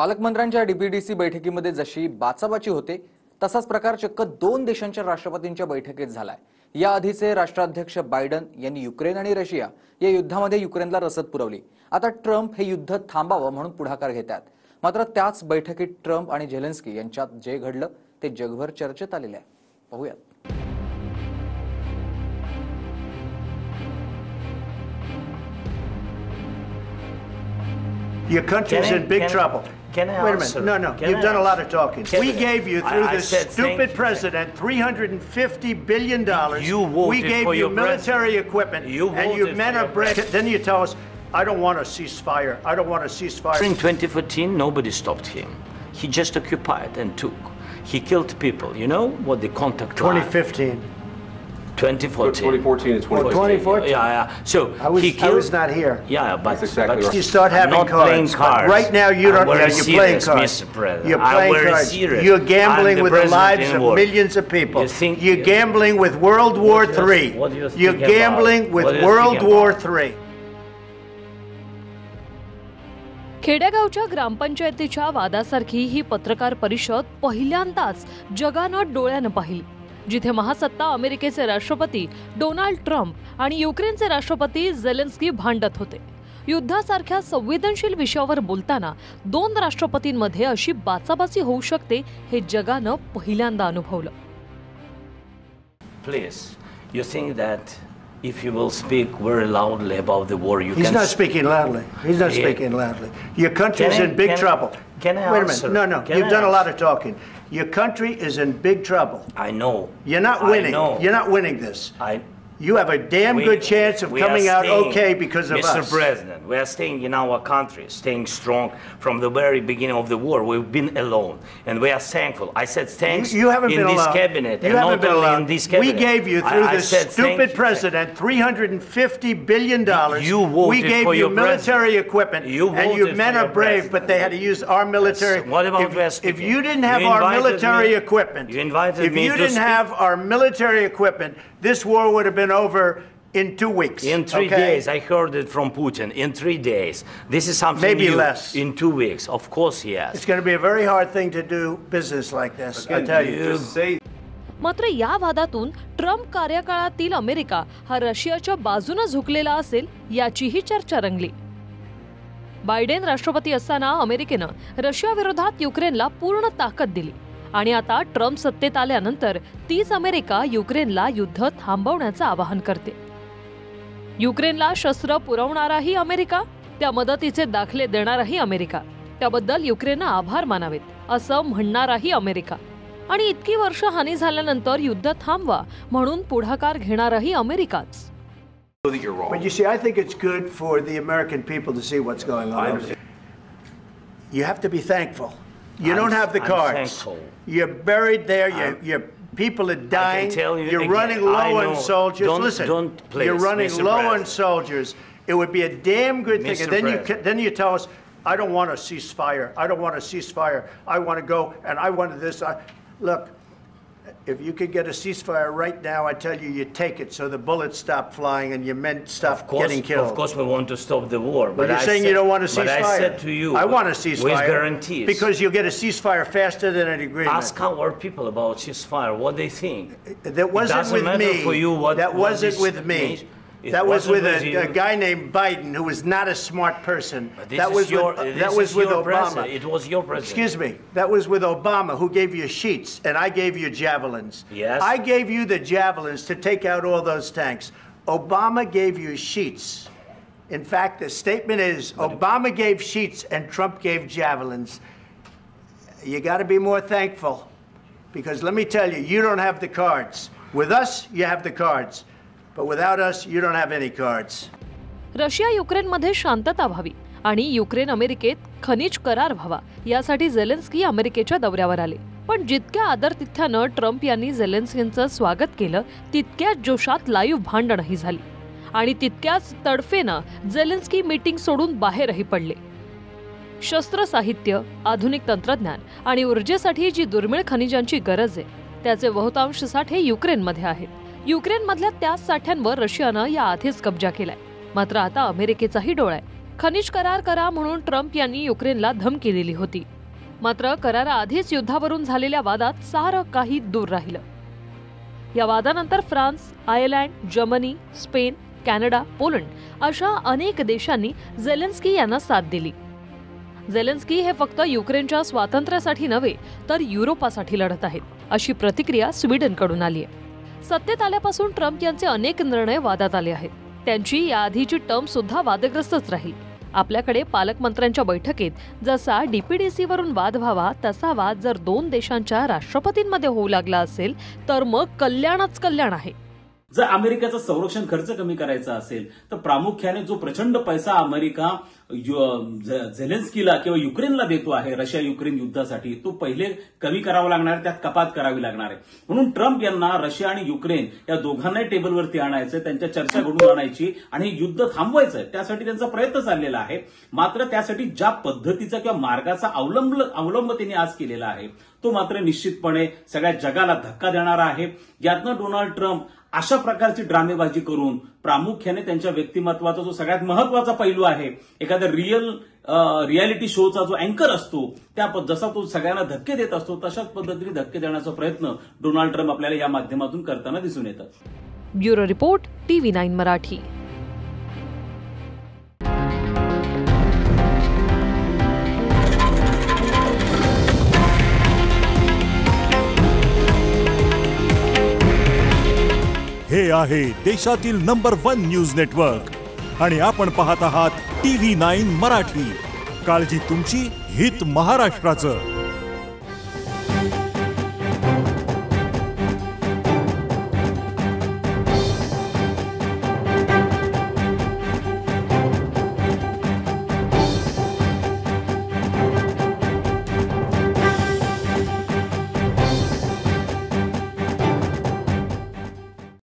पालकमंत्र्यांच्या डीपीडीसी बैठकीमध्ये जशी बाचाबाची होते तसाच प्रकार चक्क दोन देशांच्या राष्ट्रपतींच्या बैठकीत झालाय। याआधीचे राष्ट्राध्यक्ष बायडन यांनी युक्रेन आणि रशिया या युद्धामध्ये युक्रेनला रसद पुरवली। आता ट्रम्प हे युद्ध थांबावं म्हणून पुढाकार घेतात। मात्र त्याच बैठकीत ट्रम्प आणि झेलेन्स्की यांच्यात जे घडलं ते जगभर चर्चेत आलेले आहे। पाहूयात। Your country's in big trouble. Can I Wait a answer? minute. No. You've done a lot of talking. We gave you, through I this said stupid thank you. president, $350 billion. You voted we gave for you your military president. equipment. You and you voted men for are your brave. Then you tell us, I don't want a ceasefire. I don't want a ceasefire. In 2014, nobody stopped him. He just occupied and took. He killed people. You know what the contact line? 2015. 2014. 2014 and 2014. 2014. Yeah. So I was not here. Yeah, but That's exactly but right. You start having I'm not cards. playing But cards. right now, you don't. I'm Yeah, very you're playing serious, cards. Mr. President. You're I'm playing very cards. serious. You're gambling I'm the with the president lives in of war. millions of people. You think- You're gambling with World War What do you- III. what do you think You're about? gambling with What do you World think War about? III. खेडेगावच्या ग्रामपंचायतीच्या वादासारखी ही पत्रकार परिषद पहिल्यांदाच जगानं डोळ्यानं पाहिली, जिथे महासत्ता अमेरिकेचे राष्ट्रपती डोनाल्ड ट्रम्प आणि युक्रेनचे राष्ट्रपती झेलेन्स्की भांडत होते। युद्धासारख्या संवेदनशील विषयावर बोलताना दोन राष्ट्रपतींमध्ये अशी बाचाबाची होऊ शकते हे जगानं पहिल्यांदा अनुभवलं। Please, you think that if you will speak very loudly about the war, you He's can... not speaking loudly. He's not Yeah. speaking loudly. Your country's Can I- in big can I- trouble. can I Wait a answer? minute. No. Can You've I done a lot answer? of talking. Your country is in big trouble. I know. You're not I winning. know. You're not winning this. I... You have a damn We- good chance of we are coming out staying, okay because of Mr. us. President, we are staying in our country, staying strong from the very beginning of the war. We've been alone, and we are thankful. I said thanks You haven't in been this alone. cabinet, You and haven't not been only alone. in this cabinet. We gave you, through I this said thank stupid you. president, $350 billion. You voted we gave for you your military president. equipment, You and you voted men for are your brave, president. but they had to use our military. Yes. What about if, West if speaking? you didn't have You our invited military me- equipment, you invited if me you to didn't speak. have our military equipment, this war would have been over in 2 weeks. In 3 okay? days, I heard it from Putin. In 3 days, this is something Maybe new. less. In 2 weeks, of course, yes. It's going to be a very hard thing to do business like this. I tell you. Just say मात्र या वादातून Trump कार्यकाळातील America हा रशियाच्या बाजूने झुकलेला असेल याचीही चर्चा रंगली। बायडेन राष्ट्रपती असताना अमेरिकेनं रशियाविरोधात युक्रेनला पूर्ण ताकद दिली आणि आता ट्रम्प सत्तेत आल्यानंतर तीच अमेरिका युक्रेनला युद्ध थांबवण्याचं आवाहन करते। युक्रेनला शस्त्र पुरवणाराही अमेरिका, त्या मदतीचे दाखले देणाराही अमेरिका, त्याबद्दल युक्रेननं आभार मानावेत असं म्हणणाराही अमेरिका आणि इतकी वर्ष हानी झाल्यानंतर युद्ध थांबवा म्हणून पुढाकार घेणाराही अमेरिकाच। that you're wrong. But you see, I think it's good for the American people to see what's going on. I understand. You have to be thankful. You don't have the I'm cards. thankful. You're buried there. Your people are dying. tell you You're again, running I low on know. soldiers. Don't- Listen, don't, please, you're running Mr. low on President. soldiers. It would be a damn good thing. Mr. And then President. then you tell us, I don't want a ceasefire. I don't want a ceasefire. I want to go, and I wanted this. Look, if you could get a ceasefire right now, I tell you, you take it so the bullets stop flying and your men stop getting killed. Of course, we want to stop the war. But you're saying you don't want a ceasefire. But I said to you, I want a ceasefire. with guarantees. Because you'll get a ceasefire faster than an agreement. Ask our people about ceasefire, what they think. That wasn't doesn't with matter me. for you what- that what wasn't this with me. means. It That was wasn't with with you. a guy named Biden, who was not a smart person. This That is was your, with, this that was is with your Obama. president. It was your president. Excuse me. That was with Obama, who gave you sheets, and I gave you javelins. Yes. I gave you the javelins to take out all those tanks. Obama gave you sheets. In fact, the statement is Obama gave sheets and Trump gave javelins. You got to be more thankful, because let me tell you, you don't have the cards. With us, you have the cards. But without us, you don't have any cards. Russia युक्रेनमध्ये शांतता व्हावी आणि Ukraine अमेरिकेत खनिज करार व्हावा यासाठी Zelensky अमेरिकेच्या दौऱ्यावर आले। पण जितक्या आदरातिथ्यानं ट्रम्प यांनी झेलेन्स्कींचं स्वागत केलं, तितक्याच जोशात लाईव्ह भांडणही झाली आणि तितक्याच तडफेनं झेलेन्स्की मीटिंग सोडून बाहेरही पडले। शस्त्र साहित्य, आधुनिक तंत्रज्ञान आणि ऊर्जेसाठी जी दुर्मिळ खनिजांची गरज आहे, त्याचे बहुतांश साठे युक्रेनमध्ये आहेत। युक्रेनमधल्या त्याच साठ्यांवर रशियानं याआधीच कब्जा केलाय। मात्र आता अमेरिकेचाही डोळा आहे, खनिज करार करा म्हणून ट्रम्प यांनी युक्रेनला धमकी दिली होती. मात्र कराराआधीच युद्धावरून झालेल्या वादात सारं काही दूर राहिलं. या वादानंतर France, Ireland, Germany, Spain, Canada, Poland अशा अनेक देशांनी झेलेन्स्की यांना साथ दिली. झेलेन्स्की हे फक्त युक्रेनच्या स्वातंत्र्यासाठी नव्हे तर युरोपासाठी लढत आहेत, अशी प्रतिक्रिया स्वीडनकडून आली आहे. सत्तेत आल्यापासून ट्रम्प यांचे अनेक निर्णय वादात आले आहेत. त्यांची याआधीची टर्म सुद्धा वादग्रस्तच राहील. आपल्याकडे पालकमंत्र्यांच्या बैठकीत जसा डीपीडीसीवरून वाद व्हावा तसा वाद जर दोन देशांच्या राष्ट्रपतींमध्ये होऊ लागला असेल तर मग कल्याणच कल्याण आहे. जर अमेरिकेचा संरक्षण खर्च कमी करायचा असेल तर प्रामुख्याने जो प्रचंड पैसा अमेरिका झेलेन्स्कीला किंवा युक्रेनला देतो आहे रशिया युक्रेन युद्धासाठी, तो पहिले कमी करावा लागणार आहे, त्यात कपात करावी लागणार आहे. म्हणून ट्रम्प यांना रशिया आणि युक्रेन या दोघांनाही टेबलवरती आणायचं, त्यांच्या चर्चा घडवून आणायची आणि हे युद्ध थांबवायचं, त्यासाठी त्यांचा प्रयत्न चाललेला आहे. मात्र त्यासाठी ज्या पद्धतीचा किंवा मार्गाचा अवलंब त्यांनी आज केलेला आहे तो मात्र निश्चितपणे सगळ्या जगाला धक्का देणारा आहे. यातनं डोनाल्ड ट्रम्प अशा प्रकारची ड्रामेबाजी करून प्रामुख्याने त्यांच्या व्यक्तिमत्वाचा जो सगळ्यात महत्वाचा पैलू आहे, एखाद्या रियालिटी शोचा जो अँकर असतो, जसा तो सगळ्यांना धक्के देत असतो तशाच पद्धतीने धक्के देण्याचा प्रयत्न डोनाल्ड ट्रम्प आपल्याला या माध्यमातून करताना दिसून येतात. Bureau report, TV9 Marathi. हे आहे देशातील नंबर 1 न्यूज नेटवर्क आणि आपण पाहत आहात TV9 मराठी. काळजी तुमची, हित महाराष्ट्राचं.